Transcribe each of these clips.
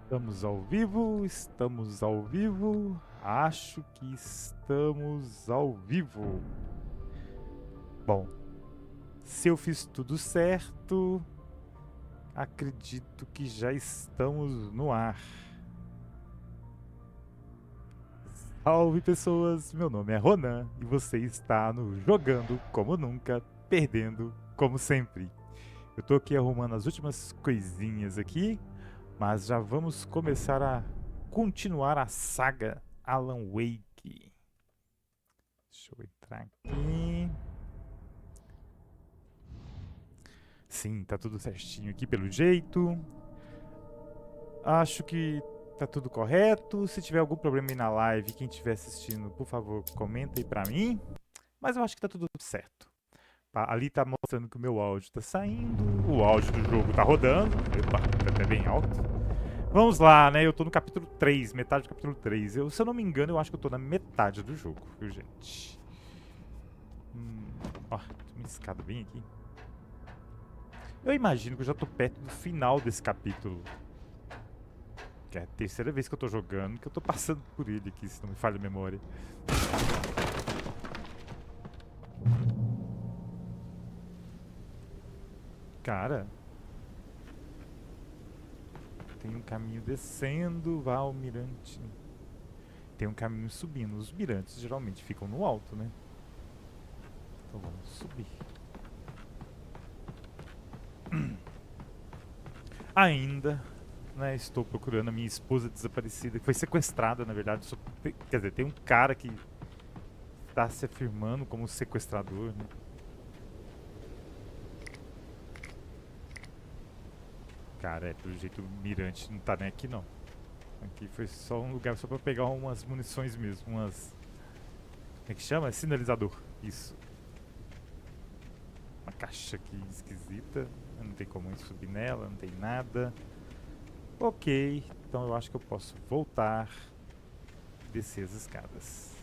Estamos ao vivo, estamos ao vivo. Acho que estamos ao vivo. Bom, se eu fiz tudo certo, acredito que já estamos no ar. Salve pessoas, meu nome é Ronan e você está no Jogando Como Nunca, Perdendo Como Sempre. Eu tô aqui arrumando as últimas coisinhas aqui, mas já vamos começar a continuar a saga Alan Wake. Deixa eu entrar aqui. Sim, tá tudo certinho aqui pelo jeito. Acho que tá tudo correto. Se tiver algum problema aí na live, quem estiver assistindo, por favor, comenta aí pra mim. Mas eu acho que tá tudo certo. Ali tá mostrando que o meu áudio tá saindo. O áudio do jogo tá rodando. Epa, tá até bem alto. Vamos lá, né? Eu tô no capítulo 3, metade do capítulo 3. Se eu não me engano, eu acho que eu tô na metade do jogo, viu, gente? Ó, tem uma escada bem aqui. Eu imagino que eu já tô perto do final desse capítulo. Que é a terceira vez que eu tô jogando, que eu tô passando por ele aqui, se não me falha a memória. Cara, tem um caminho descendo, vá ao mirante. Tem um caminho subindo. Os mirantes geralmente ficam no alto, né? Então vamos subir. Ainda, né, estou procurando a minha esposa desaparecida, que foi sequestrada, na verdade. Quer dizer, tem um cara que está se afirmando como sequestrador, né? Cara, pelo jeito o mirante não tá nem aqui não. Aqui foi só um lugar só pra pegar umas munições mesmo, umas... Como é que chama? Sinalizador, isso. Uma caixa aqui esquisita, não tem como subir nela, não tem nada. Ok, então eu acho que eu posso voltar e descer as escadas.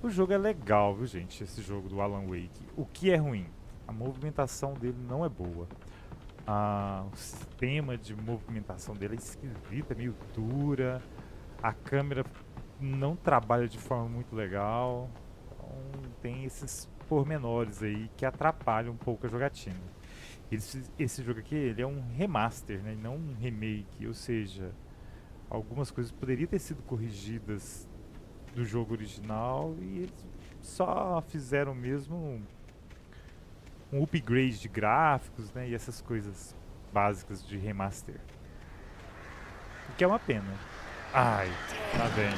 O jogo é legal, viu, gente? Esse jogo do Alan Wake. O que é ruim? A movimentação dele não é boa. O sistema de movimentação dele é esquisito, é meio dura. A câmera não trabalha de forma muito legal. Então tem esses pormenores aí que atrapalham um pouco a jogatina. Esse jogo aqui, ele é um remaster, né? Não um remake. Ou seja, algumas coisas poderiam ter sido corrigidas do jogo original e eles só fizeram mesmo um upgrade de gráficos, né, e essas coisas básicas de remaster. O que é uma pena. Ai, tá bem.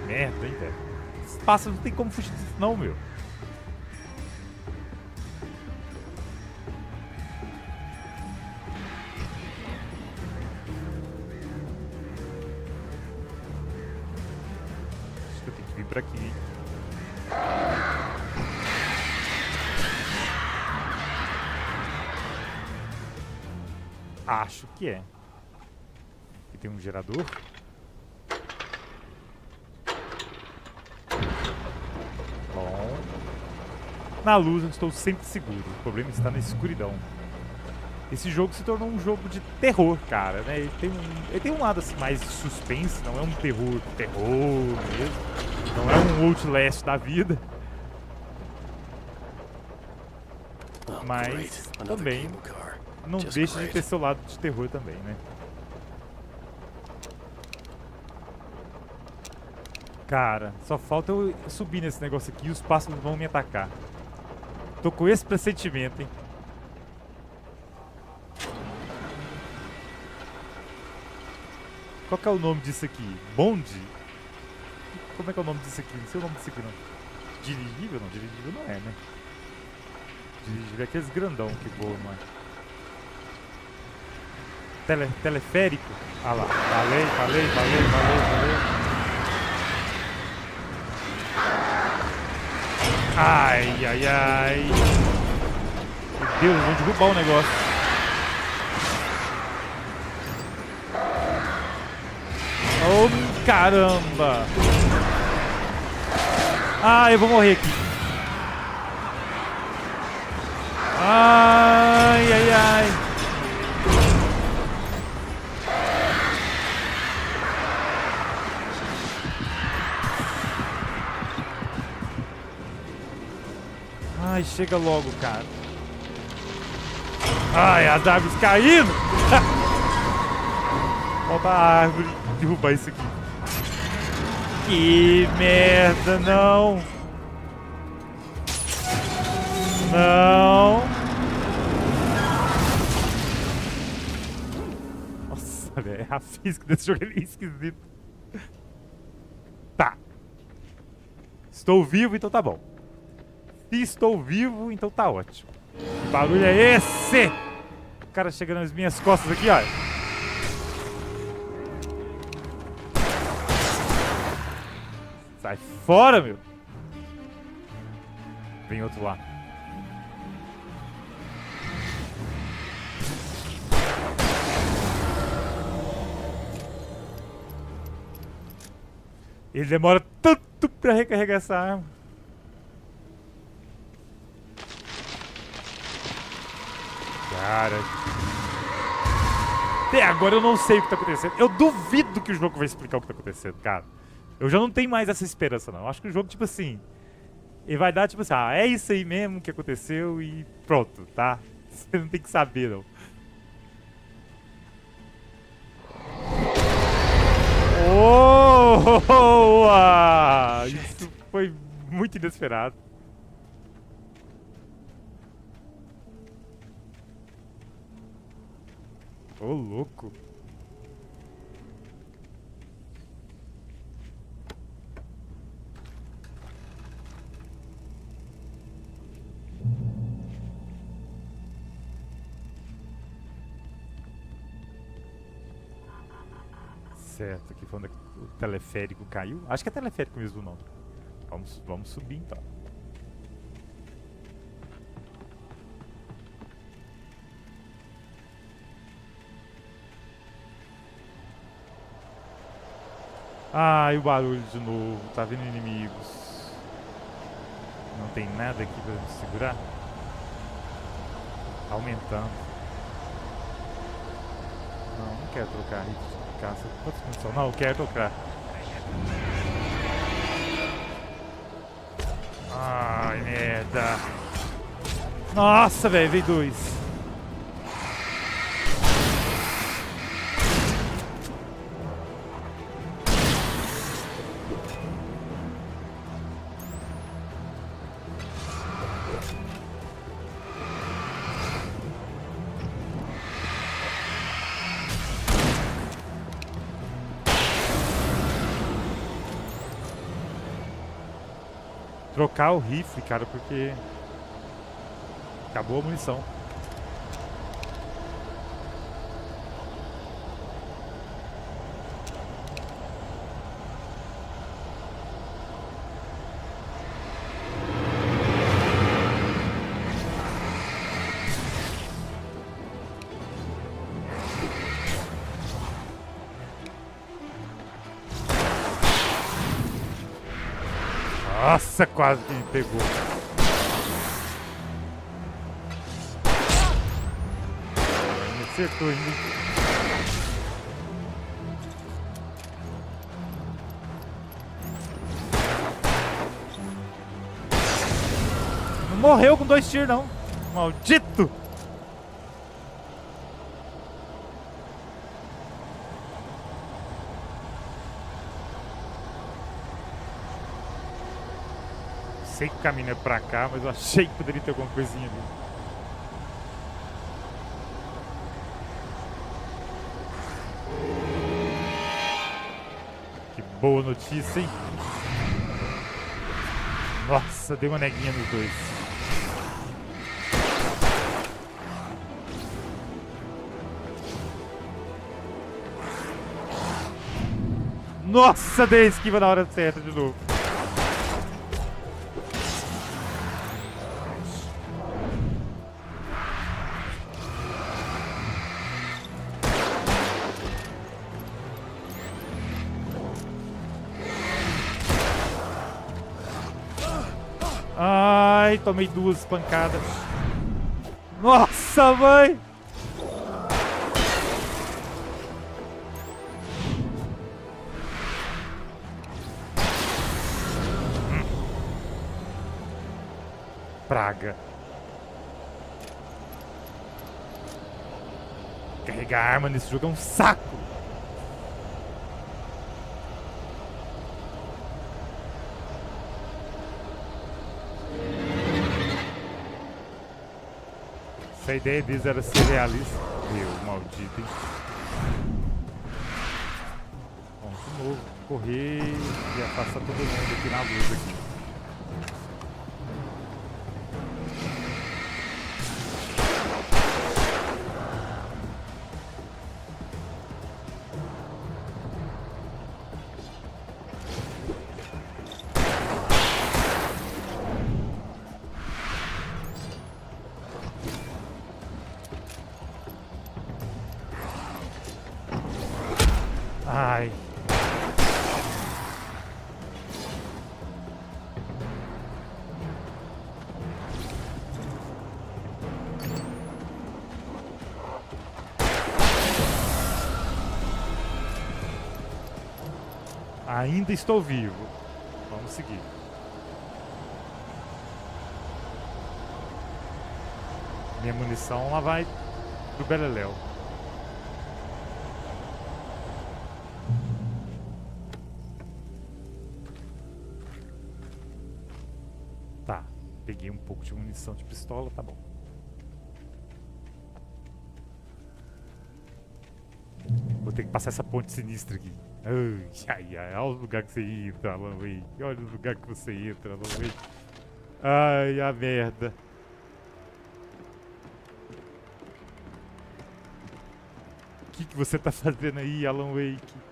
Merda, hein, velho. Esse pássaro não tem como fugir disso não, meu. Por aqui. Acho que é. Aqui tem um gerador. Bom. Na luz eu estou sempre seguro. O problema está na escuridão. Esse jogo se tornou um jogo de terror, cara, né? Ele tem um lado assim, mais de suspense, não é um terror mesmo. Não é um Outlast da vida. Mas também não deixa de ter seu lado de terror também, né? Cara, só falta eu subir nesse negócio aqui e os pássaros vão me atacar. Tô com esse pressentimento, hein? Qual que é o nome disso aqui? Bonde? Como é que é o nome disso aqui? Não sei o nome disso aqui não. Dirigível? Não, dirigível não é, né? Dirigível é aqueles grandão que voam, não é? Teleférico? Ah lá, falei. Ai. Meu Deus, vou derrubar o negócio. caramba! Ah, eu vou morrer aqui. Ai, ai, ai. Ai, chega logo, cara. Ai, as árvores caindo. Falta a árvore. Derrubar isso aqui. Que merda, não. Não. Nossa, velho, a física desse jogo é esquisita. Tá. Estou vivo, então tá bom. Se estou vivo, então tá ótimo. Que barulho é esse? O cara chegando nas minhas costas aqui, olha. Sai fora, meu. Vem outro lá. Ele demora tanto pra recarregar essa arma. Cara. Até agora eu não sei o que tá acontecendo. Eu duvido que o jogo vai explicar o que tá acontecendo, cara. Eu já não tenho mais essa esperança, não. Eu acho que o jogo, tipo assim... Ele vai dar, tipo assim, ah, é isso aí mesmo que aconteceu e pronto, tá? Você não tem que saber, não. Oh! Isso foi muito inesperado. Ô, louco. Certo, aqui foi onde o teleférico caiu. Acho que é teleférico mesmo o nome. Vamos subir então. Ai, o barulho de novo. Tá vindo inimigos. Não tem nada aqui pra me segurar. Aumentando. Não quero trocar rifle de caça. Quantas condições? Não, eu quero trocar. Ai, merda. Nossa, velho, veio dois. Trocar o rifle, cara, porque acabou a munição. Nossa, quase que me pegou. Me acertou ainda. Não morreu com 2 tiros, não. Maldito! Sei que o caminho é pra cá, mas eu achei que poderia ter alguma coisinha ali. Que boa notícia, hein? Nossa, deu uma neguinha nos dois. Nossa, dei a esquiva na hora certa de novo. Ai, tomei 2 pancadas. Nossa, mãe! Praga. Carregar arma nesse jogo é um saco. Se a ideia deles era ser realista. Meu, maldito, hein? Bom, de novo, correr e afastar todo mundo aqui na luz aqui. Ai. Ainda estou vivo. Vamos seguir. Minha munição lá vai pro beleléu. Tá, peguei um pouco de munição de pistola, tá bom. Vou ter que passar essa ponte sinistra aqui. Ai, ai, olha o lugar que você entra, Alan Wake. Olha o lugar que você entra, Alan Wake. Ai, a merda. O que você tá fazendo aí, Alan Wake?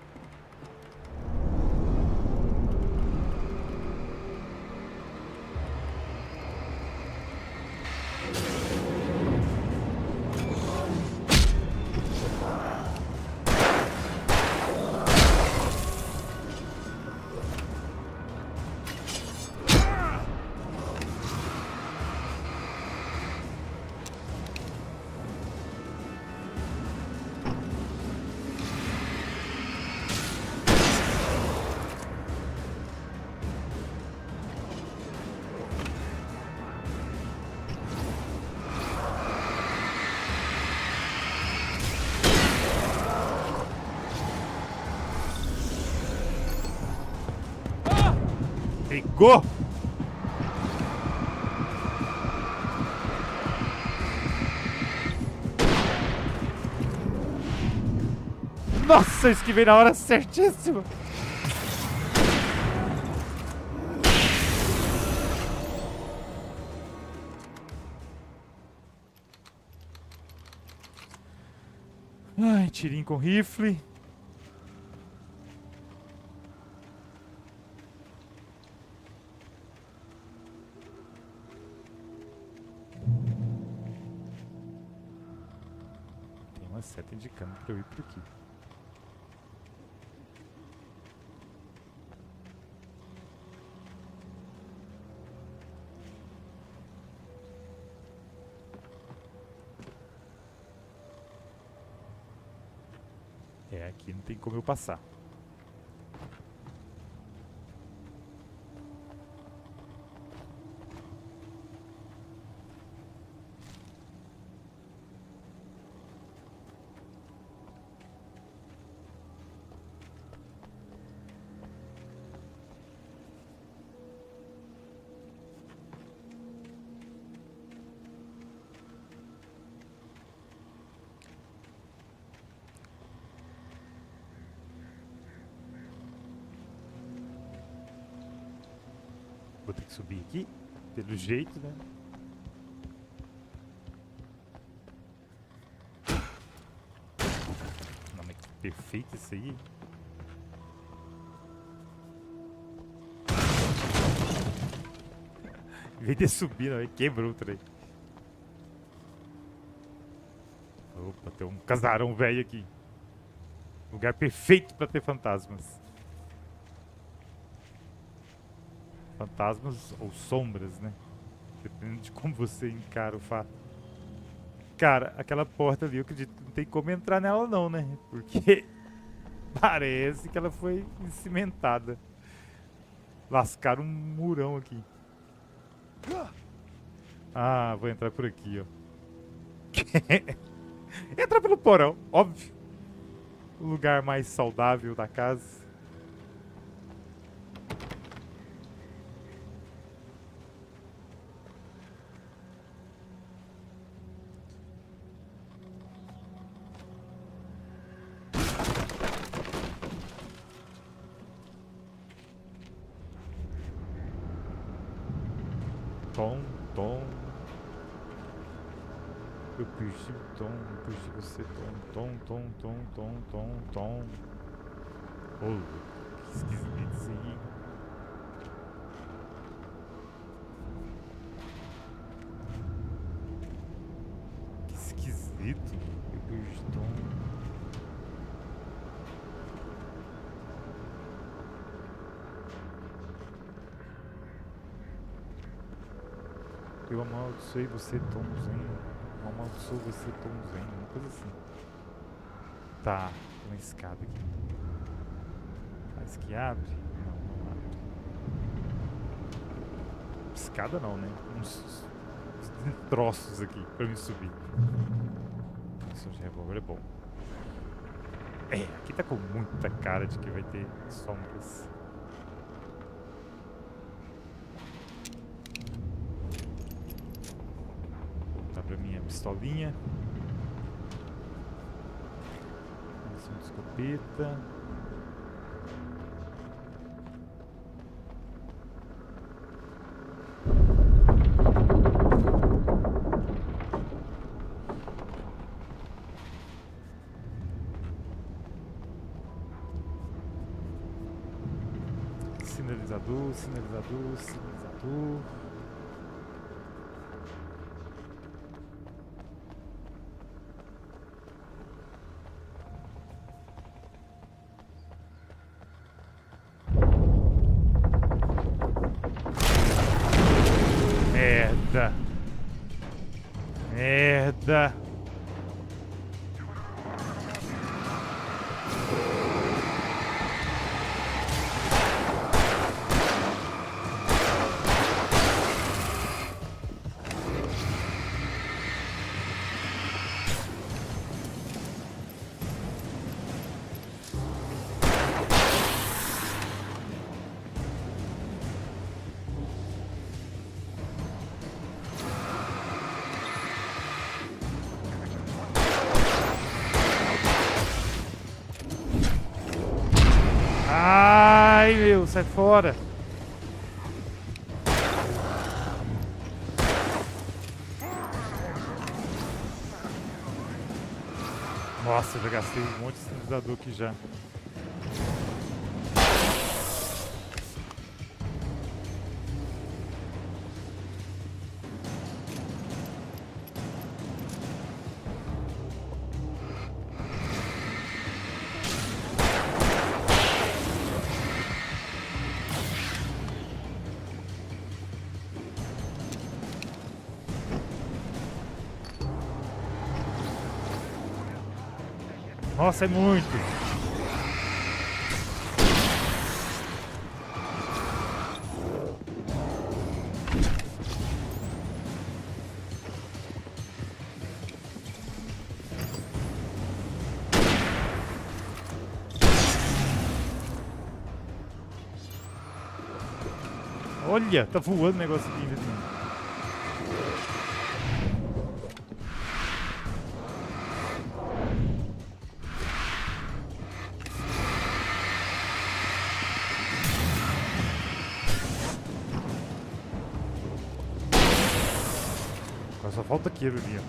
Pegou! Nossa, eu esquivei na hora certíssima! Ai, tirinho com rifle. Uma seta indicando para eu ir por aqui. É, aqui não tem como eu passar. Vou ter que subir aqui, pelo jeito, né? Não, mas que perfeito isso aí. Em vez de subir, não, quebrou o trem. Opa, tem um casarão velho aqui. Lugar perfeito pra ter fantasmas. Fantasmas ou sombras, né? Dependendo de como você encara o fato. Cara, aquela porta ali, eu acredito que não tem como entrar nela não, né? Porque parece que ela foi cimentada. Lascaram um murão aqui. Ah, vou entrar por aqui, ó. Entra pelo porão, óbvio. O lugar mais saudável da casa. Tom. Eu perdi o tom, eu perdi você, tom. Oh, que esquisito isso aí. Que esquisito. Eu perdi o tom. Eu amaldiçoei você, Tomzinho. Eu amaldiçoo você, Tomzinho. Uma coisa assim. Tá, tem uma escada aqui. Parece que abre? Não abre. Escada não, né? Uns troços aqui pra me subir. Munição de revólver é bom. É, aqui tá com muita cara de que vai ter sombras. Pra minha pistolinha. Munição de escopeta. Sinalizador. Merda. Ai, meu, sai fora. Nossa, eu já gastei um monte de sinalizador aqui já. Nossa, é muito. Olha, tá voando o negócio aqui em vez de mim. Agora só falta aquilo ali, ó.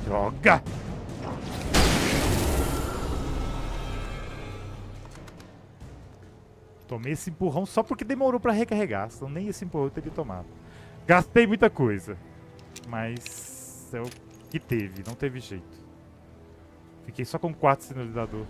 Droga! Tomei esse empurrão só porque demorou pra recarregar, senão nem esse empurrão eu teria tomado. Gastei muita coisa, mas é o que teve, não teve jeito. Fiquei só com 4 sinalizador.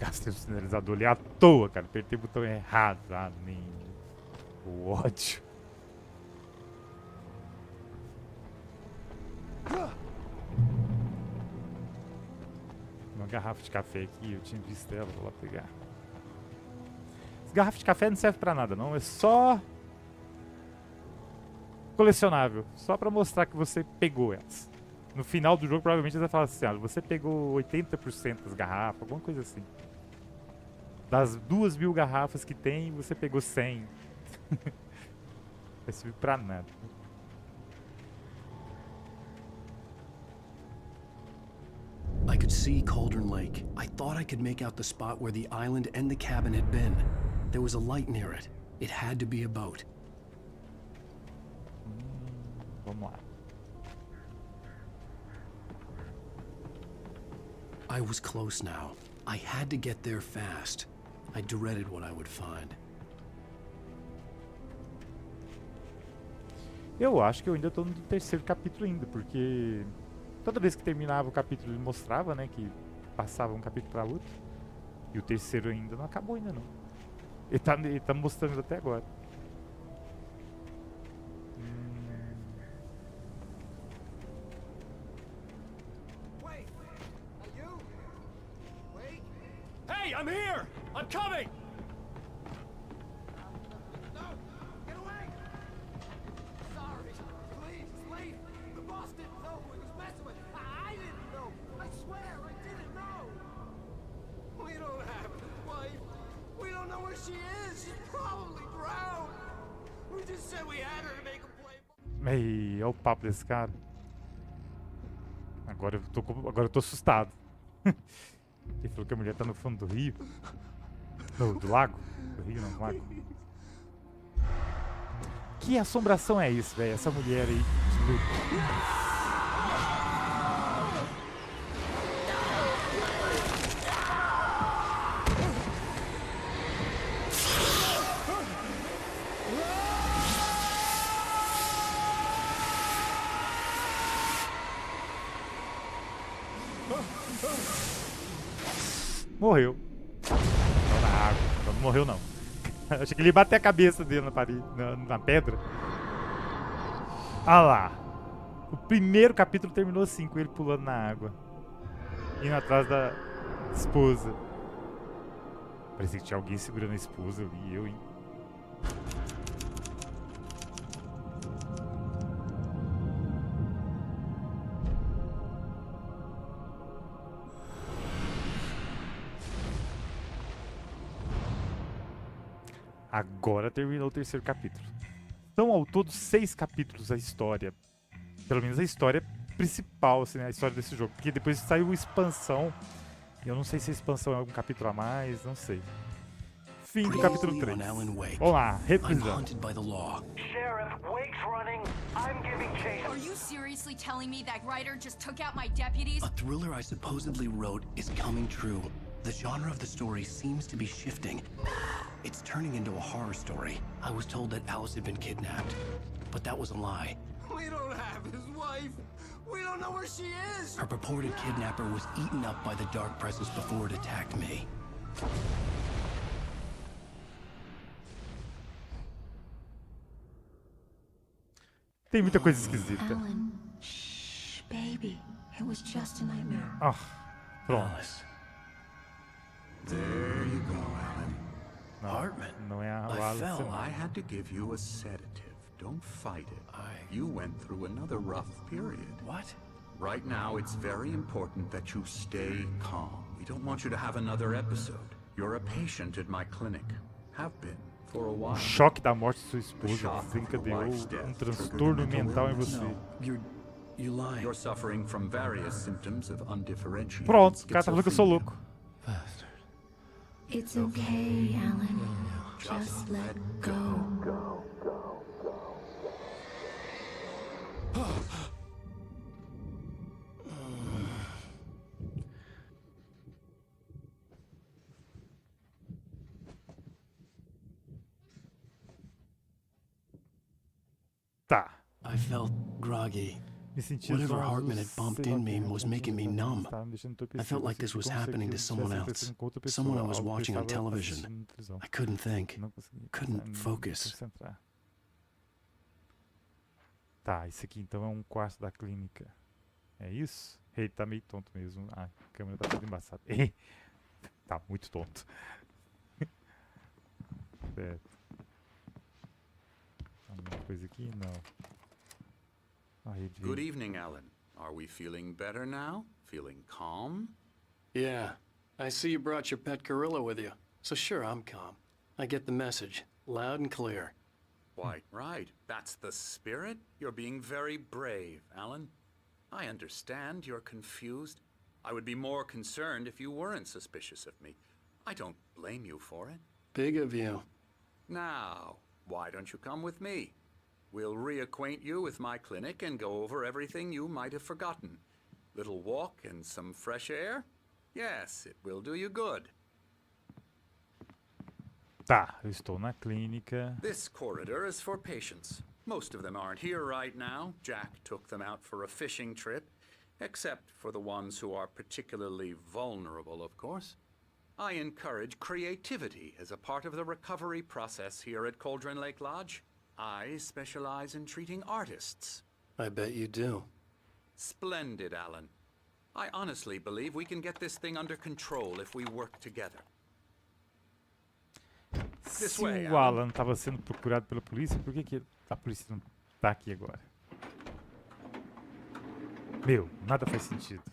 Gastei o sinalizador ali à toa, cara. Apertei o botão errado. Ah, nem o ódio. Uma garrafa de café aqui, eu tinha visto ela, vou lá pegar. Essa garrafa de café não serve pra nada, não. É só colecionável. Só pra mostrar que você pegou elas. No final do jogo, provavelmente você vai falar assim, ah, você pegou 80% das garrafas, alguma coisa assim. Das 2.000 garrafas que tem, você pegou 100. Vai servir pra nada. I could see Cauldron Lake. I thought I could make out the spot where the island and the cabin had been. There was a light near it. It had to be a boat. Vamos lá. I was close now. I had to get there fast. I dreaded what I would find. Eu acho que eu ainda tô no terceiro capítulo ainda, porque toda vez que terminava o capítulo ele mostrava, né, que passava um capítulo para outro. E o terceiro ainda não acabou ainda não. Ele tá mostrando até agora. Hey, I'm here! I'm coming! No! Get away! Sorry. Please, leave. The boss didn't know who he was messing with. I didn't know. I swear, I didn't know. We don't have his wife. We don't know where she is. She's probably drowned. We just said we had her to make a play. Ei, olha o papo desse cara. Agora eu tô assustado. Ele falou que a mulher tá no fundo do rio. Do lago? Do rio não, do lago. Que assombração é isso, velho? Essa mulher aí de luto. Morreu. Não, na água. Não morreu, não. Achei que ele ia bater a cabeça dele na parede, na pedra. Ah lá. O primeiro capítulo terminou assim, com ele pulando na água. Indo atrás da esposa. Parecia que tinha alguém segurando a esposa ali, eu, hein. Agora terminou o terceiro capítulo. São ao todo 6 capítulos a história. Pelo menos a história principal, assim, né? A história desse jogo. Porque depois saiu expansão. E eu não sei se a expansão é algum capítulo a mais, não sei. Fim do capítulo 3. Vamos lá, reprisando. Sheriff, Wake's running. I'm giving chase. Are you seriously telling me that writer just took out my deputies? A thriller I supposedly wrote is coming true. The genre of the story seems to be shifting. It's turning into a horror story. I was told that Alice had been kidnapped, but that was a lie. We don't have his wife. We don't know where she is. Her purported kidnapper was eaten up by the dark presence before it attacked me. Tem muita coisa esquisita. Alan, shh, baby. It was just a nightmare. Ah, pronto. Alice. There you go, Alan. Não, Hartman, não é a I Alice, fell. não. I had to give you a sedative. Don't fight it. You went through another rough period. What? Right now, it's very important that you stay calm. We don't want you to have another episode. You're a patient at my clinic. Have been for a O while. choque da morte de sua esposa desencadeou um transtorno mental em você. No, you're lying. You're suffering from various symptoms of undifferentiated Pronto, o cara tá falando que eu sou louco. It's okay, Alan. Just let go. Tá. I felt groggy. Me senti Whatever zonzo, Hartman had bumped sei lá in o me que, was alguma making me coisa numb. estava me deixando I entorpecido, felt like eu this was senti como se happening to aquilo someone estivesse else, acontecendo com outra pessoa, someone I was algo que eu watching on estava television. assistindo na televisão. I couldn't think, Não conseguia couldn't me focus. concentrar. Tá, isso aqui então é um quarto da clínica. É isso? Ele tá meio tonto mesmo. Ah, a câmera tá toda embaçada. Tá muito tonto. Certo. Alguma coisa aqui? Não. Ah, ele Good veio. evening, Alan. Are we feeling better now? Feeling calm? Yeah, I see you brought your pet gorilla with you. So sure, I'm calm. I get the message, loud and clear. Quite right. That's the spirit. You're being very brave, Alan. I understand you're confused. I would be more concerned if you weren't suspicious of me. I don't blame you for it. Big of you. Now, why don't you come with me? We'll reacquaint you with my clinic and go over everything you might have forgotten. Little walk and some fresh air? Yes, it will do you good. Tá, eu estou na clínica. This corridor is for patients. Most of them aren't here right now. Jack took them out for a fishing trip, except for the ones who are particularly vulnerable, of course. I encourage creativity as a part of the recovery process here at Cauldron Lake Lodge. I specialize in treating artists. I bet you do. Splendid, Alan. I honestly believe we can get this thing under control if we work together. Se o Alan estava sendo procurado pela polícia, por que a polícia não tá aqui agora? Meu, nada faz sentido.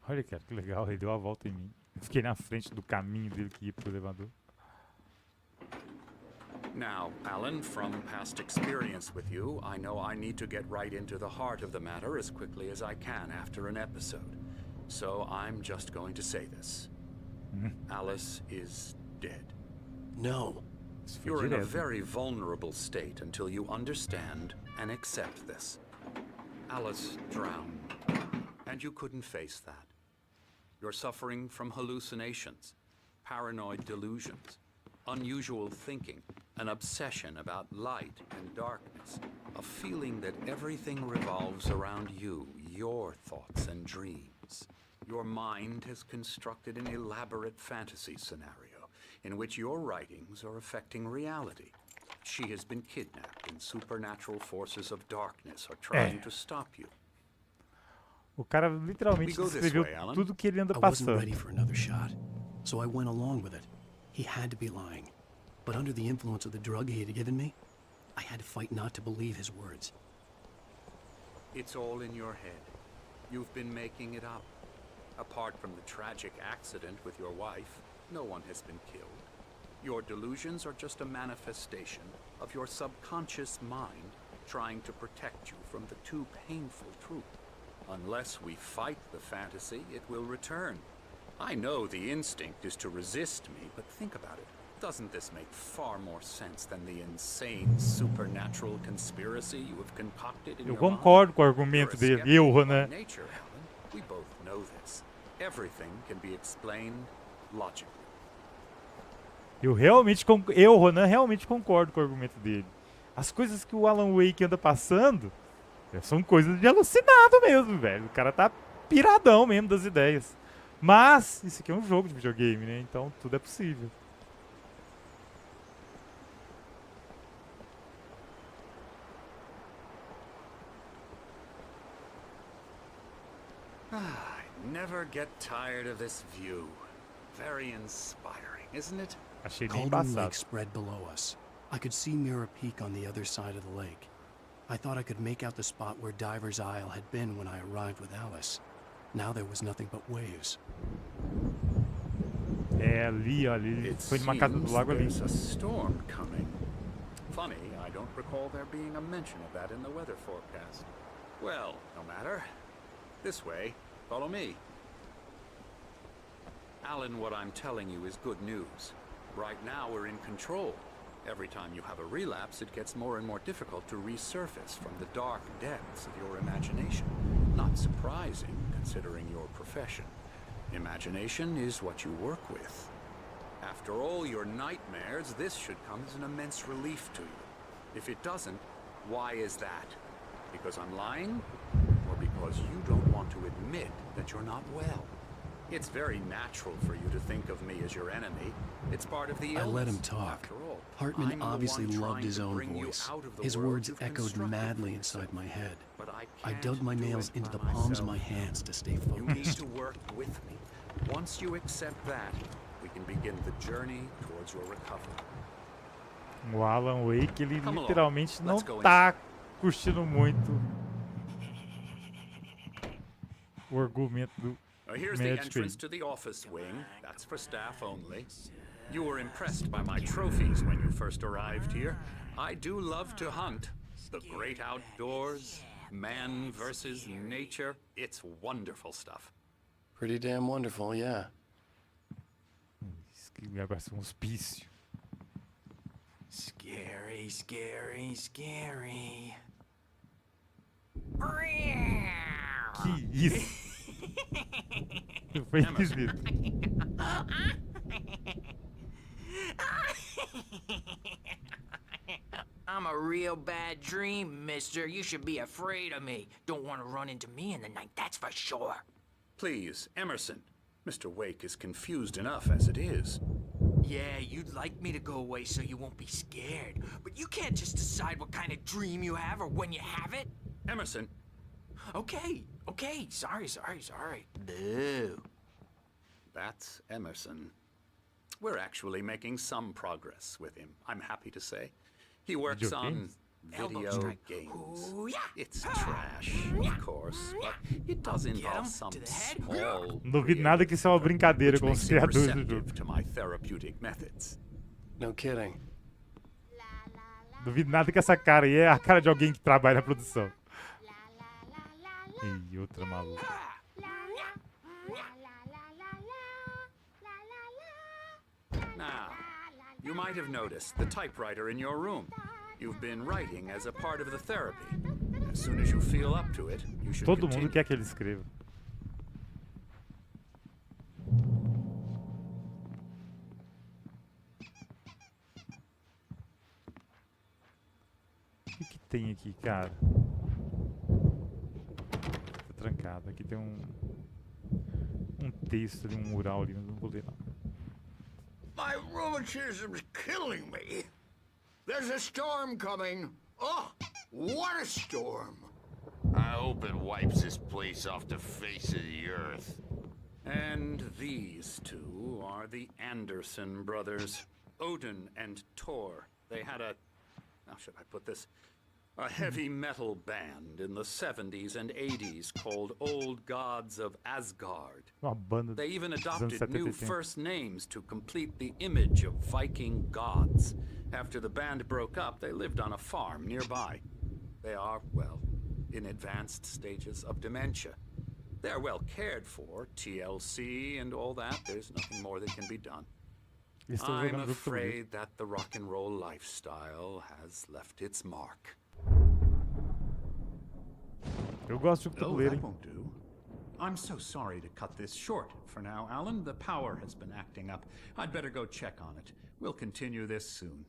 Olha, cara, que legal, ele deu a volta em mim. Eu fiquei na frente do caminho dele que ia pro elevador. Now, Alan, from past experience with you, I know I need to get right into the heart of the matter as quickly as I can after an episode. So I'm just going to say this. Alice is dead. No. Isso foi You're in a direto. very vulnerable state until you understand and accept this. Alice drowned, and you couldn't face that. You're suffering from hallucinations, paranoid delusions, unusual thinking, an obsession about light and darkness, a feeling that everything revolves around you, your thoughts and dreams. Your mind has constructed an elaborate fantasy scenario in which your writings are affecting reality. She has been kidnapped and supernatural forces of darkness are trying to stop you. O cara literalmente We go this descreveu way, Alan. tudo que ele anda I wasn't passando. ready for another shot, so I went along with it. He had to be lying. But under the influence of the drug he had given me, I had to fight not to believe his words. It's all in your head. You've been making it up. Apart from the tragic accident with your wife, no one has been killed. Your delusions are just a manifestation of your subconscious mind trying to protect you from the too painful truth. Unless we fight the fantasy, it will return. I know the instinct is to resist me, but think about it. Doesn't this make far more sense than the insane supernatural conspiracy you have concocted in Eu your mind? concordo com o You're argumento a dele. skeptic Eu, by Ronan. nature, Alan. We both know this. Everything can be explained logically. Eu, Ronan, realmente concordo com o argumento dele. As coisas que o Alan Wake anda passando são coisas de alucinado mesmo, velho. O cara tá piradão mesmo das ideias. Mas isso aqui é um jogo de videogame, né? Então tudo é possível. I never get tired of this view. Very inspiring, isn't it? Achei bem Cauldron embaçado. Lake spread below us. I could see Mirror Peak on the other side of the lake. I thought I could make out the spot where Diver's Isle had been when I arrived with Alice. Now there was nothing but waves. É ali, olha. Ele It foi numa casa do seems lago ali. there's a storm coming. Funny, I don't recall there being a mention of that in the weather forecast. Well, no matter. This way. Follow me. Alan, what I'm telling you is good news. Right now we're in control. Every time you have a relapse, it gets more and more difficult to resurface from the dark depths of your imagination. Not surprising, considering your profession. Imagination is what you work with. After all your nightmares, this should come as an immense relief to you. If it doesn't, Why is that? Because I'm lying? Or because you don't want to admit that you're not well? It's very natural for you to think of me as your enemy. It's part of the illness. I let him talk. After all, Hartman I'm the obviously one loved trying his to own bring you voice. out of the His world words you've echoed constructed madly for inside yourself. my head. But I can't dug my do nails it into by the palms of myself. my hands to stay You need focused. to work with me. Once you accept that, we can begin the journey towards your recovery. O Alan Wake, ele Come along. literalmente não Let's go tá curtindo muito o argumento do Here's the Magic entrance Tree. to the office wing. That's for staff only. You were impressed by my trophies when you first arrived here. I do love to hunt. The great outdoors, man versus nature. It's wonderful stuff. Pretty damn wonderful, yeah. Esse lugar parece um hospício. Scary, scary, scary. Que isso? Foi esquisito. I'm a real bad dream, mister. You should be afraid of me. Don't want to run into me in the night, that's for sure. Please, Emerson. Mr. Wake is confused enough as it is. Yeah, you'd like me to go away so you won't be scared. But you can't just decide what kind of dream you have or when you have it. Emerson, Okay, sorry. Boo. that's Emerson. We're actually making some progress with him, I'm happy to say. He works Video on games? Elbow video strike. games. Ooh, yeah. It's trash, of course, but it does Get involve 'em some to the head. small Não duvido nada que isso é uma brincadeira which com os makes it criadores do receptive jogo. to my therapeutic methods. No kidding. Duvido nada que essa cara aí é a cara de alguém que trabalha na produção. E outra maluca. Now, you might have noticed the typewriter in your room. You've been writing as a part of the therapy. As soon as you feel up to it, you should Todo continue. mundo quer que ele escreva. O que tem aqui, cara? Tá trancado. Aqui tem um texto ali, um mural ali, mas não vou ler não. My rheumatism's killing me. There's a storm coming. Oh, what a storm. I hope it wipes this place off the face of the earth. And these two are the Anderson brothers, Odin and Thor. They had a, how should I put this? A heavy metal band in the 70s and 80s called Old Gods of Asgard. Uma banda They even dos anos adopted new 75. first names to complete the image of Viking gods. After the band broke up, they lived on a farm nearby. They are, well, in advanced stages of dementia. They're well cared for, TLC and all that. There's nothing more that can be done. Eles estão I'm jogando jogo todo dia. afraid that the rock and roll lifestyle has left its mark. Eu gosto de jogo Oh, tabuleiro, that hein? won't do. I'm so sorry to cut this short for now, Alan. The power has been acting up. I'd better go check on it. We'll continue this soon.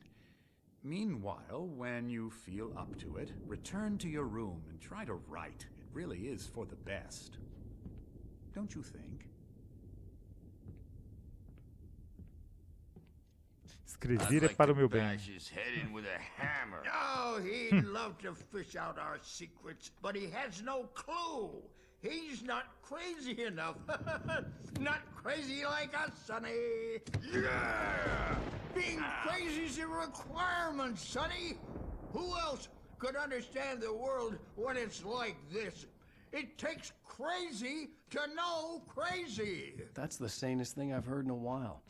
Meanwhile, when you feel up to it, return to your room and try to write. It really is for the best. Don't you think? Escrever é para o meu bem. bash his head in with a hammer. Oh, he'd love to fish out our secrets, but he has no clue. He's not crazy enough. Not crazy like us, Sonny. Yeah! Being crazy's a requirement, Sonny. Who else could understand the world when it's like this? It takes crazy to know crazy. That's the sanest thing I've heard in a while.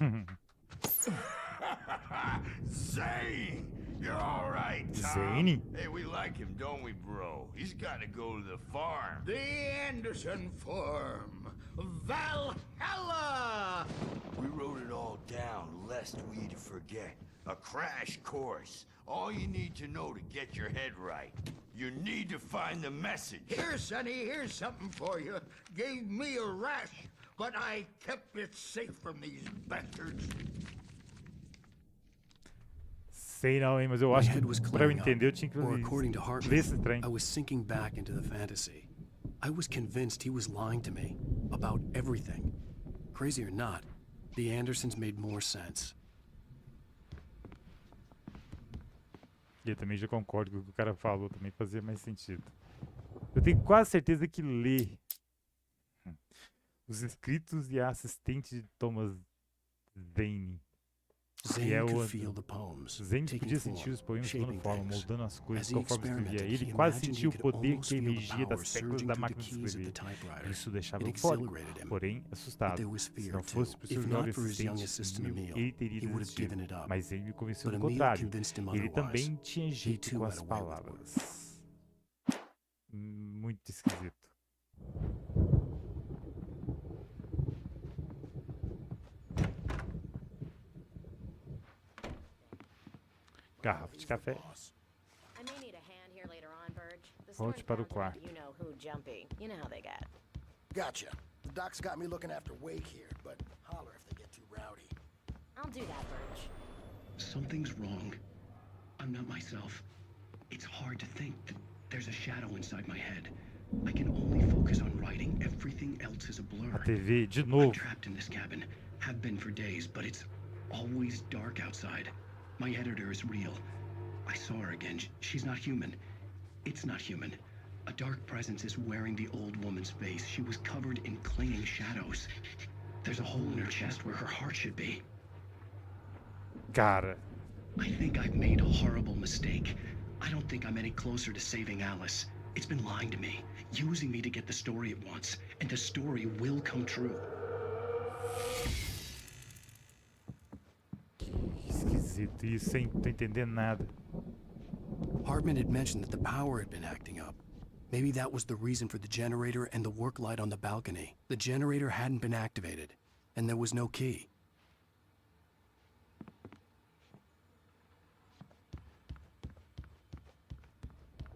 Zane! You're all right, Tom. Zany? Hey, we like him, don't we, bro? He's got to go to the farm. The Anderson Farm. Valhalla! We wrote it all down, lest we'd forget. A crash course. All you need to know to get your head right. You need to find the message. Here, Sonny, here's something for you. Gave me a rash, but I kept it safe from these bastards. sei não, hein, mas eu My acho head que was pra eu clearing entender eu up, tinha que or according to ler esse Hartman, trem. I was sinking back into the fantasy. I was convinced he was lying to me about everything. Crazy or not, the Andersons made more sense. E eu também já concordo com o que o cara falou, também fazia mais sentido. Eu tenho quase certeza que ler os escritos e a assistente de Thomas Zane, que é Zane o could feel the poems, Zane taking podia form, sentir os poemas tomando shaping forma, things. moldando as coisas As he conforme escrevia. experimented, Ele he quase imagined sentia he o could poder almost que feel the emergia das power teclas surging da through the máquina de keys of the escrever. typewriter. Isso deixava It eufórico, exhilarated him. porém But assustado. there was Se fear não too. fosse por seu If jovem not for his young assistente, assistant Emil, ele teria he would have desistido. given it up. Mas ele me convenceu But do Emil contrário. convinced him Ele otherwise. também tinha He jeito too com had as a way with palavras. Muito esquisito. Garrafa de café. I may need a hand here later on, Burge. The Volte story para o found out quarto. you know who jumpy. You know how they get. Gotcha. The doc's got me looking after Wake here, but holler if they get too rowdy. I'll do that, Burge. Something's wrong. I'm not myself. It's hard to think that there's a shadow inside my head. I can only focus on writing. Everything else is a blur. A TV, de I'm novo. trapped in this cabin. Have been for days, but it's always dark outside. My editor is real. I saw her again. She's not human. It's not human. A dark presence is wearing the old woman's face. She was covered in clinging shadows. There's a hole in her chest where her heart should be. Cara. I think I've made a horrible mistake. I don't think I'm any closer to saving Alice. It's been lying to me, using me to get the story it wants, and the story will come true. Que esquisito isso, hein? Não tô entendendo nada. Hartman had mentioned that the power had been acting up. Maybe that was the reason for the generator and the work light on the balcony. The generator hadn't been activated, and there was no key.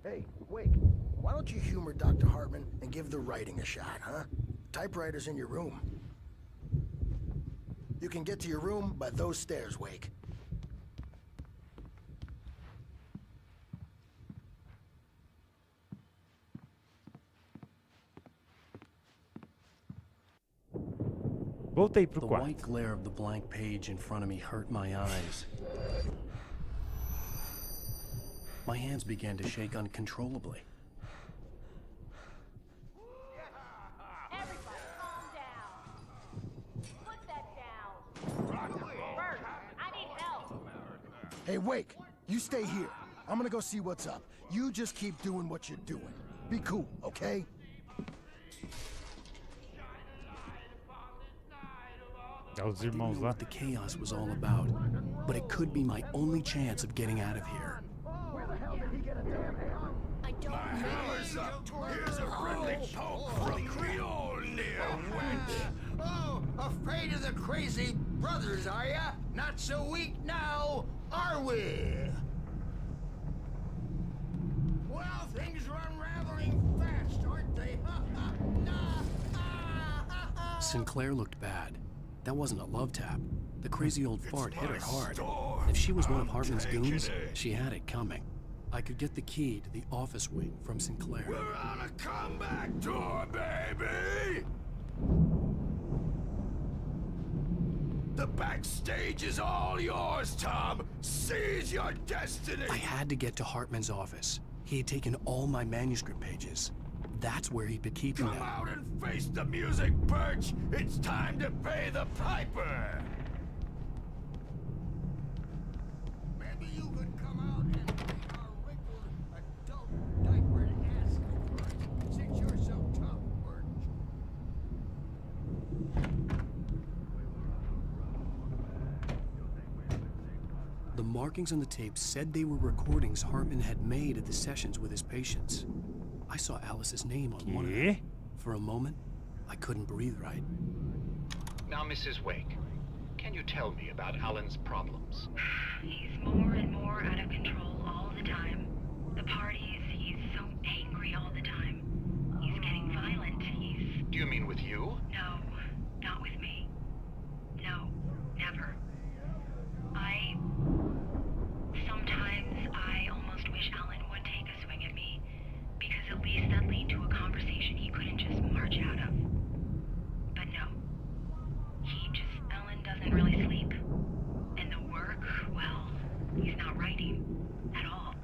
Hey, Wake, why don't you humor Dr. Hartman and give the writing a shot, huh? Typewriter's in your room. You can get to your room by those stairs, Wake. Voltei pro The quarto. white glare of the blank page in front of me hurt my eyes. My hands began to shake uncontrollably. Everybody, calm down. Put that down. Bert, I need help. Hey, Wake, you stay here. I'm gonna go see what's up. You just keep doing what you're doing. Be cool, okay? Os I didn't irmãos know lá. what the chaos was all about, but it could be my only chance of getting out of here. I don't Hammer's up. Here's a friendly poke from Creole near wench. Oh, afraid of the crazy brothers, are ya? Not so weak now, are we? Well, things are unraveling fast, aren't they? Sinclair looked bad. That wasn't a love tap. The crazy old fart hit her hard. If she was one of Hartman's goons, she had it coming. I could get the key to the office wing from Sinclair. We're on a comeback tour, baby! The backstage is all yours, Tom. Seize your destiny. I had to get to Hartman's office. He had taken all my manuscript pages. That's where he'd been keeping Come them. out and face the music, Birch. It's time to pay the piper. Maybe you could come out and be our wrinkled adult diapered ass first, since you're so tough, Birch. The markings on the tape said they were recordings Hartman had made at the sessions with his patients. I saw Alice's name on one of them. For a moment, I couldn't breathe right. Now, Mrs. Wake, can you tell me about Alan's problems? He's more and more out of control all the time. The parties, he's so angry all the time. He's getting violent. Do you mean with you? No, not with me. No, never. He's not writing at all.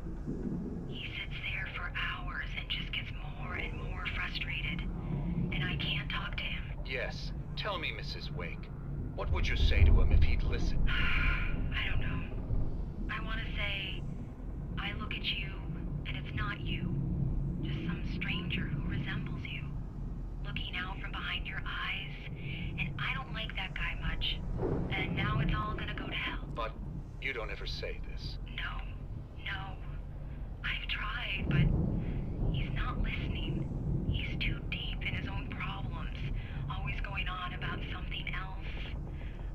He sits there for hours and just gets more and more frustrated. And I can't talk to him. Yes. Tell me, Mrs. Wake. What would you say to him if he'd listen? I don't know. I want to say, I look at you, and it's not you. Just some stranger who resembles you. Looking out from behind your eyes, and I don't like that guy much. And now it's all gonna go to hell. But you don't ever say this. No. I've tried, but he's not listening. He's too deep in his own problems, always going on about something else.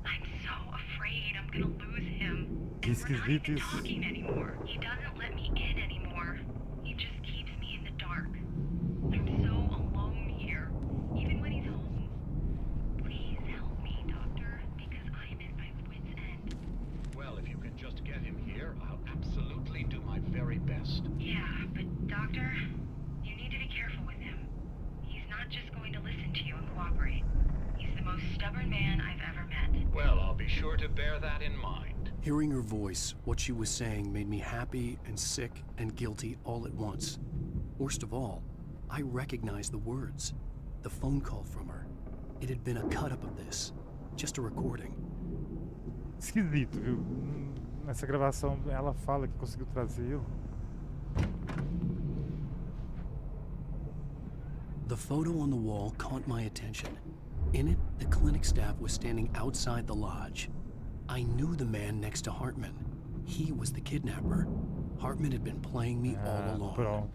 I'm so afraid I'm gonna lose him. And we're not even talking anymore. He doesn't let me in anymore. He just keeps me in the dark. I'm so alone here, even when he's home. Please help me, Doctor, because I'm at my wit's end. Well, if you can just get him here, I'll absolutely do my very best. Yeah, but Doctor, you need to be careful with him. He's not just going to listen to you and cooperate. He's the most stubborn man I've ever met. Well, I'll be sure to bear that in mind. Hearing her voice, what she was saying made me happy and sick and guilty all at once. Worst of all, I recognized the words. The phone call from her. It had been a cut-up of this. Just a recording. Esquisito, viu? Nessa gravação ela fala que conseguiu trazê-lo. The photo on the wall caught my attention. In it, the clinic staff was standing outside the lodge. I knew the man next to Hartman. He was the kidnapper. Hartman had been playing me all along. Pronto.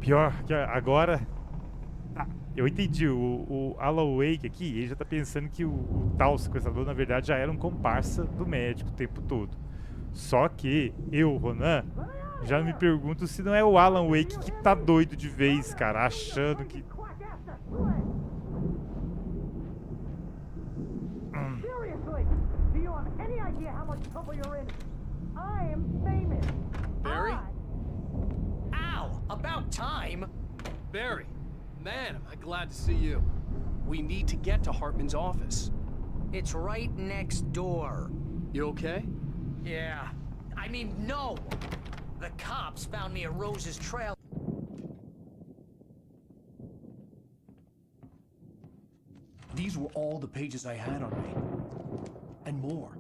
Pior que agora... Ah, eu entendi. O Alan Wake aqui, ele já tá pensando que o tal sequestrador, na verdade, já era um comparsa do médico o tempo todo. Só que eu, Ronan, já me pergunto se não é o Alan Wake que tá doido de vez, cara, achando que... Seriously, do you have any idea how much trouble you're in? I am famous. Barry? Ow! About time! Barry, man, am I glad to see you. We need to get to Hartman's office. It's right next door. You okay? Yeah. I mean, no! The cops found me at Rose's trail. These were all the pages I had on me. And more.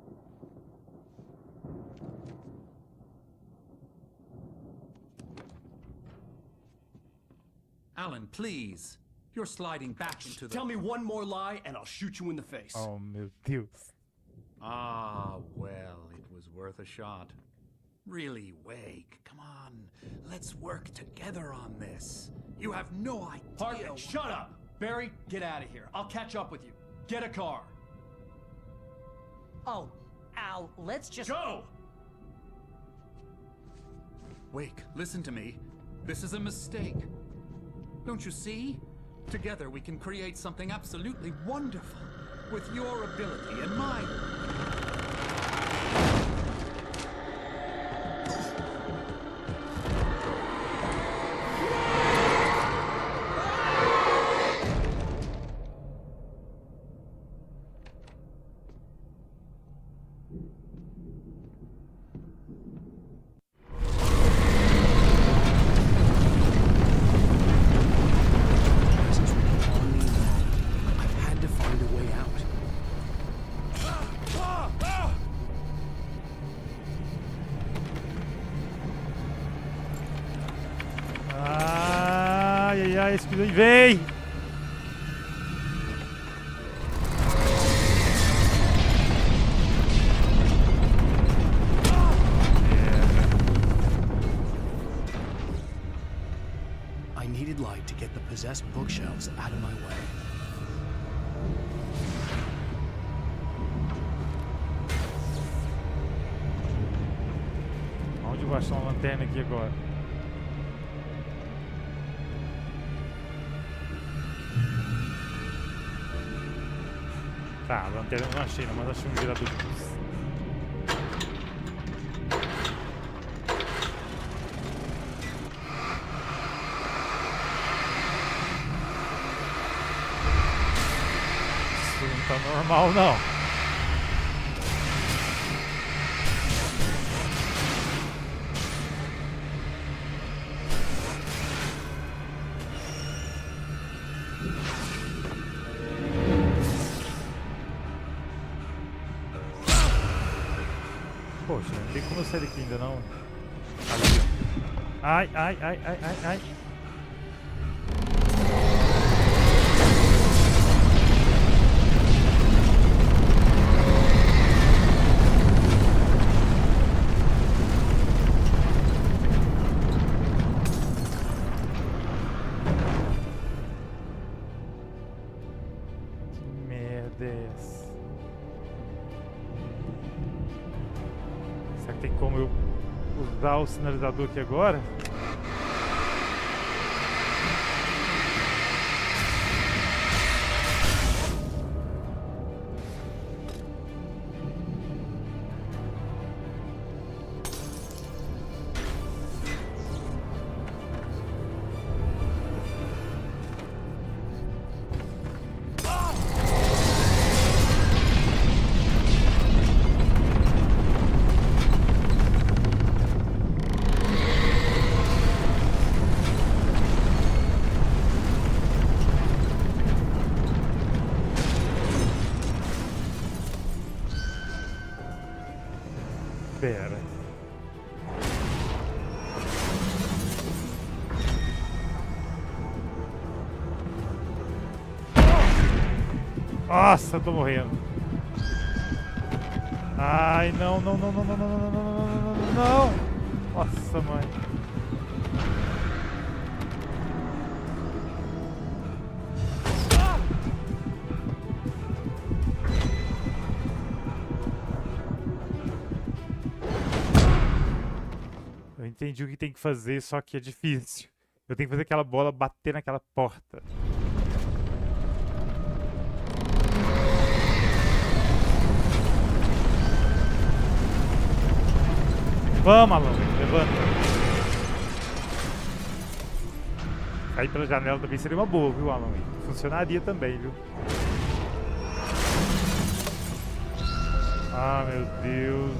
Alan, please. You're sliding back into the... Tell me one more lie and I'll shoot you in the face. Oh, meu Deus. Ah, well, it was worth a shot. Really, Wake, come on. Let's work together on this. You have no idea... Hartman, shut up! Barry, get out of here. I'll catch up with you. Get a car. Oh, Al, let's just... Go! Wake, listen to me. This is a mistake. Don't you see? Together we can create something absolutely wonderful. With your ability and mine. Esse pilão vem! I needed light to get the possessed bookshelves out of my way. Onde eu vou achar uma lanterna aqui agora? Tá, a lanterna eu não achei não, mas achei um gerador de luz. Isso não tá normal não. Poxa, não tem como eu sair daqui ainda não. Ali, ó. Ai, ai, ai, ai, ai, ai. Que merda é essa? Será que tem como eu usar o sinalizador aqui agora? Pera. Nossa, eu tô morrendo. Ai, não, não, não, não, não, não, não, não, não, não, não, não. Nossa, mãe. Eu entendi o que tem que fazer, só que é difícil. Eu tenho que fazer aquela bola bater naquela porta. Vamos, Alan, levanta. Cair pela janela também seria uma boa, viu, Alan? Funcionaria também, viu? Ah, meu Deus.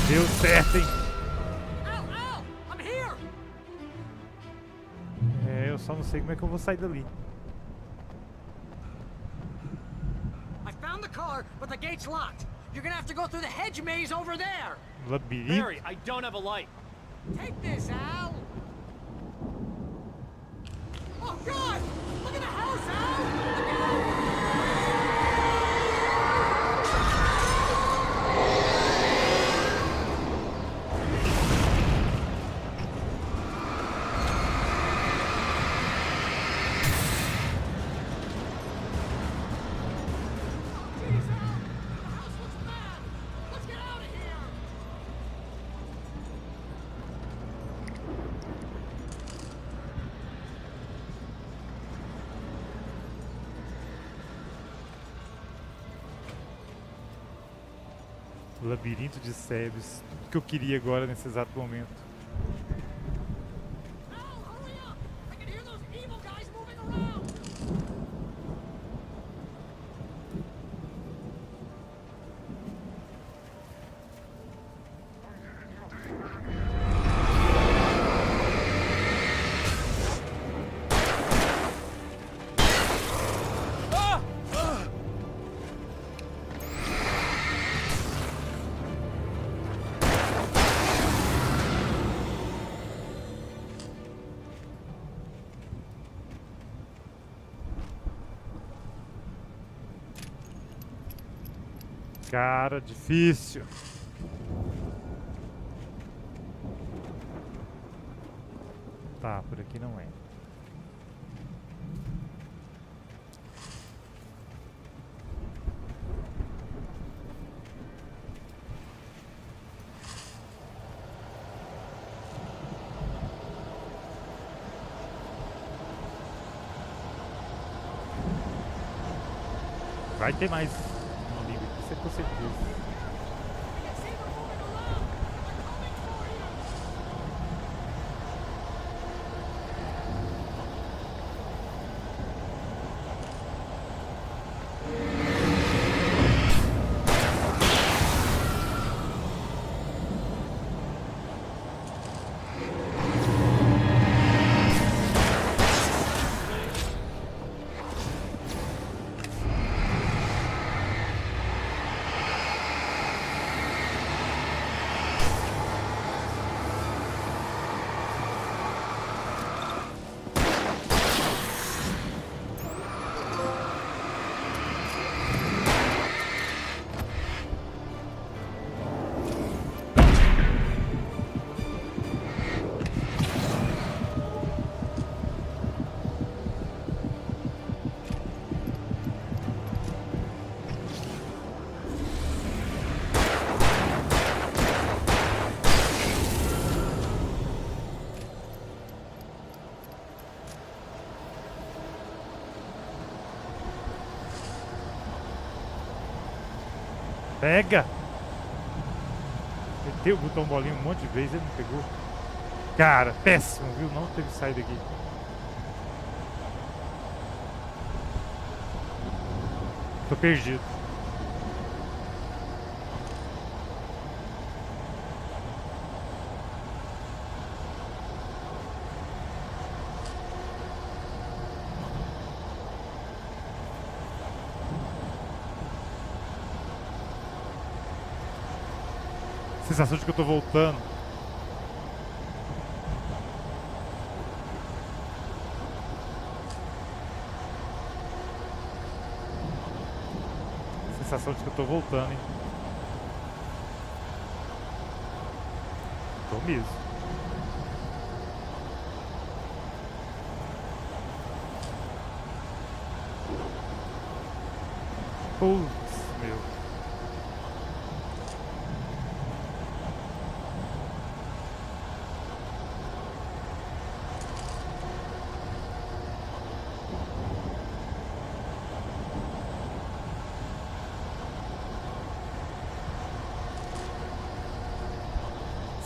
Deu certo, hein? É, eu só não sei como é que eu vou sair dali. I found the car, but the gate's locked. You're gonna have to go through the hedge maze over there. Labirinto? Mary, I don't have a light. Take this, Al. Oh God! Look at the house, Al! Look out! Labirinto de Sebes. Tudo que eu queria agora nesse exato momento. Cara, difícil. Tá, por aqui não é. Vai ter mais. Isso é com certeza. Pega! Apertei o botão bolinha um monte de vezes, ele não pegou. Cara, péssimo, viu? Não teve saída aqui. Tô perdido. Sensação de que eu tô voltando. Sensação de que eu tô voltando, hein? Tô mesmo. Putz, meu.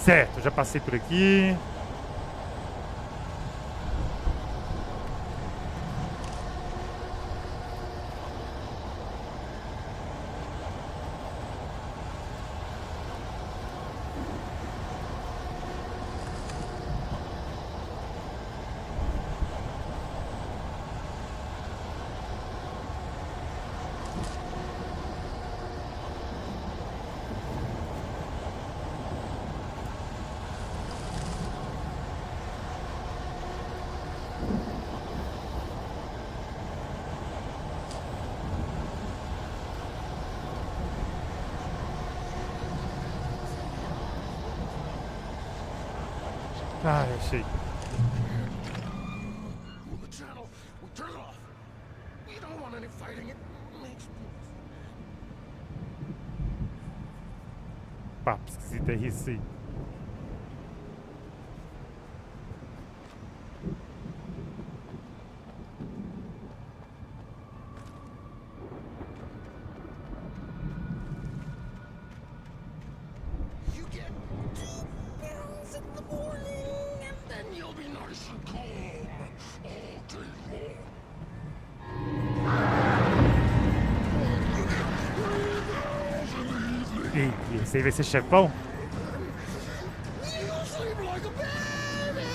Certo, já passei por aqui. Ah, achei. The channel. We turn it off. We don't want any fighting. It makes me... Papo esquisito, RC. You get 2 pills in the morning, and then you'll be nice and calm all day long. Ei, esse aí vai ser chefão? You sleep like a baby.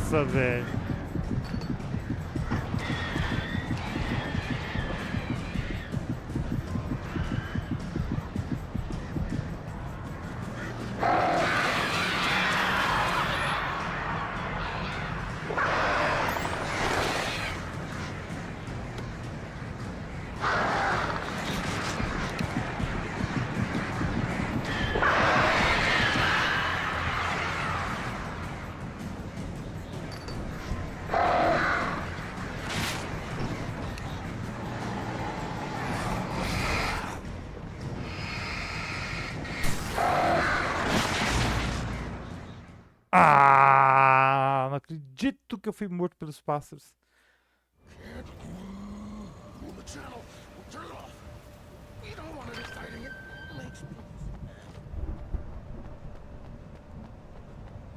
Nossa, velho. Ah, não acredito que eu fui morto pelos pássaros. The channel. We turn it off. We don't want any fighting. It makes me...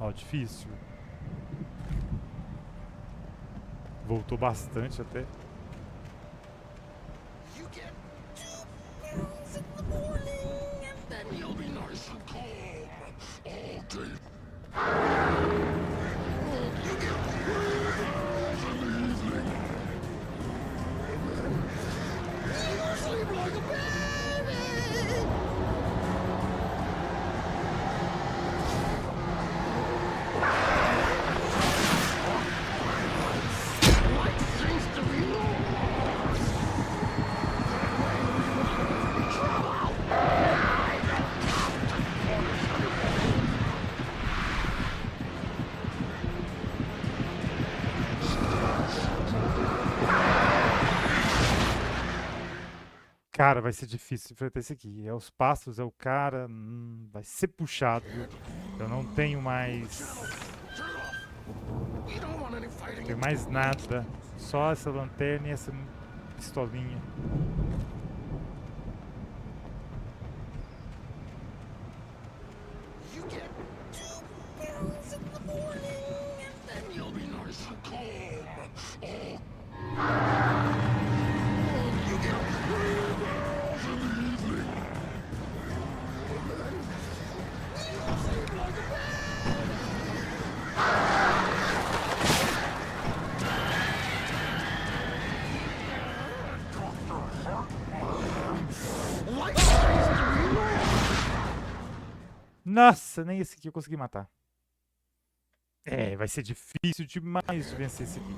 Ó, difícil. Voltou bastante até. You get 2 pills in the morning, and then you'll be nice and calm all day. You get 3 pills in the evening. You sleep like a baby. Cara, vai ser difícil enfrentar esse aqui. É os passos, é o cara. Vai ser puxado, viu? Eu não tenho mais... Não tenho mais nada. Só essa lanterna e essa pistolinha. Nossa, nem esse aqui eu consegui matar. É, vai ser difícil demais de vencer esse aqui.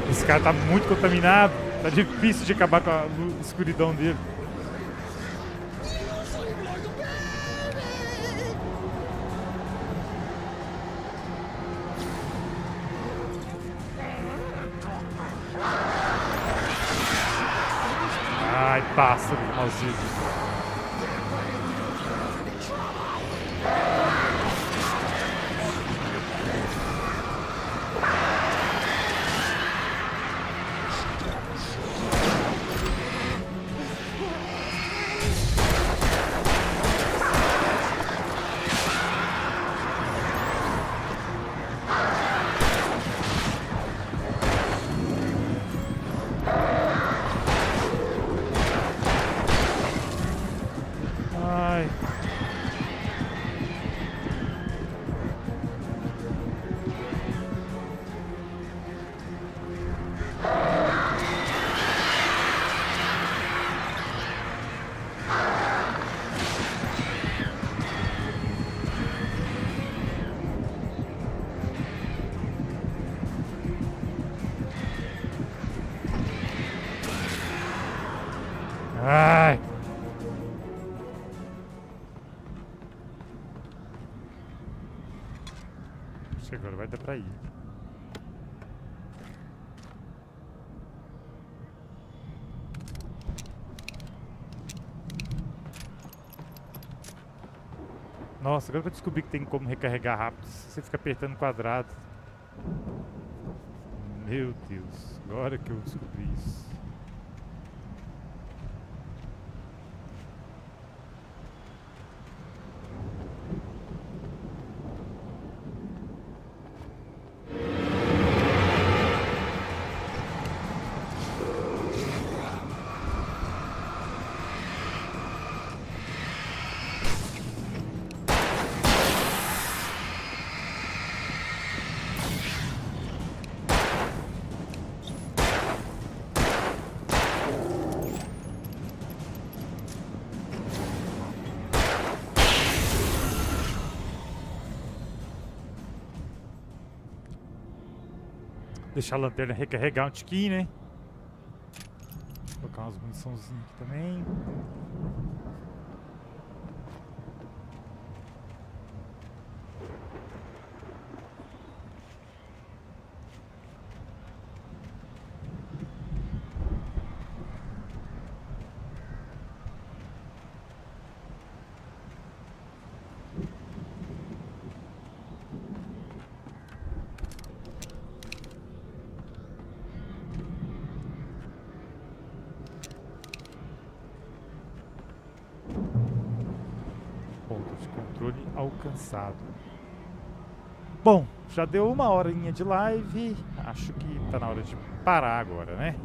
Esse cara tá muito contaminado. Tá difícil de acabar com a escuridão dele. Ai, pássaro, maldito. Ai. Acho que agora vai dar pra ir. Nossa, agora que eu descobri que tem como recarregar rápido, você fica apertando quadrado. Meu Deus, agora que eu descobri isso. Deixar a lanterna recarregar um tiquinho, né? Vou colocar umas muniçãozinhas aqui também. Ponto de controle alcançado. Bom, já deu 1 horinha de live. Acho que tá na hora de parar agora, né?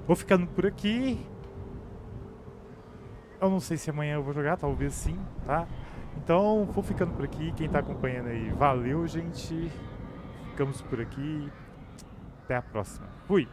Vou ficando por aqui. Eu não sei se amanhã eu vou jogar, talvez sim, tá? Então, vou ficando por aqui. Quem tá acompanhando aí, valeu, gente. Ficamos por aqui. Até a próxima. Fui!